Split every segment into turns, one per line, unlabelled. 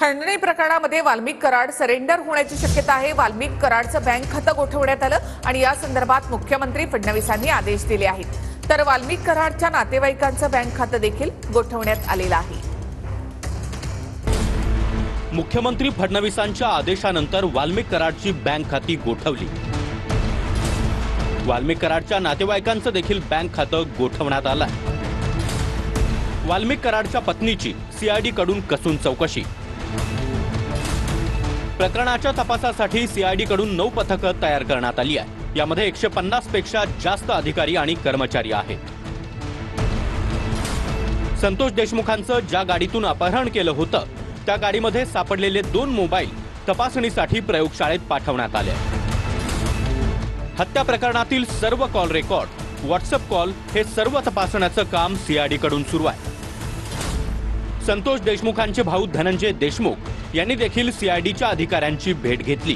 खंडणी प्रकरणामध्ये वाल्मिक कराड सरेंडर होण्याची शक्यता आहे। वाल्मिक कराडचं बँक खातं गोठवण्यात आलं आणि या संदर्भात मुख्यमंत्री फडणवीसांनी आदेश दिले आहेत। तर वाल्मिक कराडच्या नातेवाईकांचं बँक खातं देखील गोठवण्यात आलेलं आहे।
मुख्यमंत्री फडणवीसांच्या आदेशानंतर वाल्मिक कराडची बँक खाती गोठवली। वाल्मिक कराडच्या नातेवाईकांचं देखील बँक खातं गोठवण्यात आलं। वाल्मिक कराडच्या पत्नीची सीआयडी कडून कसून चौकशी। प्रकरणाच्या तपासासाठी सीआयडी कडून 9 पथकं तयार करण्यात आली आहे। यामध्ये 150 पेक्षा जास्त अधिकारी आणि कर्मचारी आहेत। संतोष देशमुखांचं ज्या गाडीतून अपहरण केलं होतं त्या गाडीमध्ये सापडलेले 2 मोबाईल तपासणीसाठी प्रयोगशाळेत पाठवण्यात आले। हत्या प्रकरणातील सर्व कॉल रेकॉर्ड, व्हॉट्सअप कॉल हे सर्व तपासण्याचं काम सीआयडी कडून सुरू आहे। संतोष देशमुखांचे भाऊ धनंजय देशमुख यांनी देखील सीआयडीच्या अधिकाऱ्यांची भेट घेतली।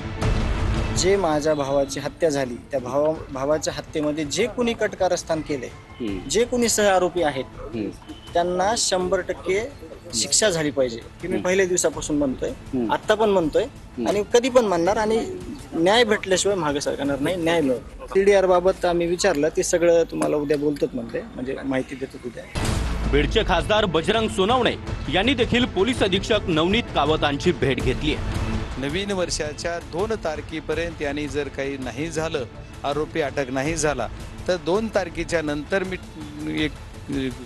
जे माझ्या भावाची हत्या झाली त्या भावाच्या हत्येमध्ये जे कोणी कटकारस्थान केले, जे कोणी सह आरोपी आहेत त्यांना 100% शिक्षा झाली पाहिजे की मी पहिल्या दिवसापासून म्हणतोय, आता पण म्हणतोय आणि कधी पण म्हणणार। आणि न्याय भेटल्याशिवाय मागे सरकणार नाही। न्याय मिळेल। TDR बाबत आम्ही विचारलं, ते सगळं तुम्हाला उद्या बोलतोच म्हणते, म्हणजे माहिती देतो उद्या।
बीडचे खासदार बजरंग सोनवणे यांनी देखील पोलीस अधीक्षक नवनीत कावतांची भेट घेतली आहे।
नवीन वर्षाच्या 2 तारखेपर्यंत यांनी जर काही नाही झालं, आरोपी अटक नाही झाला, तर 2 तारखेच्या नंतर मी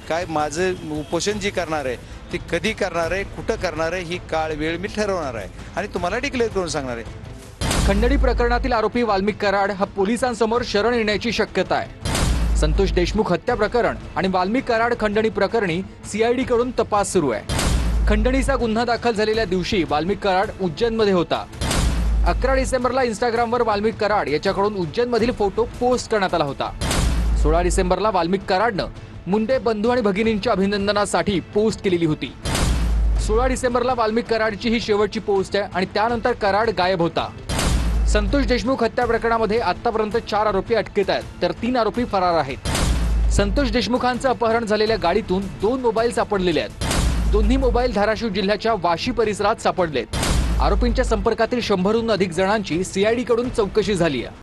काय माझं उपोषण जी करणार आहे ती कधी करणार आहे, कुठं करणार आहे, ही काळ वेळ मी ठरवणार आहे आणि तुम्हाला डिक्लेअर करून सांगणार आहे।
खंडणी प्रकरणातील आरोपी वाल्मिक कराड हा पोलिसांसमोर शरण येण्याची शक्यता आहे। संतोष देशमुख हत्या प्रकरण आणि वाल्मिक कराड खंडणी प्रकरणी सीआयडी कडून तपास सुरू आहे। खंडणीचा गुन्हा दाखल झालेल्या दिवशी वाल्मिक कराड उज्जैनमध्ये होता। 11 डिसेंबरला इंस्टाग्रामवर वाल्मिक कराड याच्याकडून उज्जैनमधील फोटो पोस्ट करण्यात आला होता। 16 डिसेंबरला वाल्मिक कराडनं मुंडे बंधू आणि भगिनींच्या अभिनंदनासाठी पोस्ट केलेली होती। 16 डिसेंबरला वाल्मिक कराडची ही शेवटची पोस्ट आहे आणि त्यानंतर कराड गायब होता। संतोष देशमुख हत्या प्रकरणामध्ये आतापर्यंत 4 आरोपी अटकेत आहेत, तर 3 आरोपी फरार आहेत। संतोष देशमुखांचं अपहरण झालेल्या गाडीतून 2 मोबाईल सापडलेले आहेत। दोन्ही मोबाईल धाराशिव जिल्ह्याच्या वाशी परिसरात सापडलेत। आरोपींच्या संपर्कातील 100हून अधिक जणांची सीआयडी कडून चौकशी झाली आहे।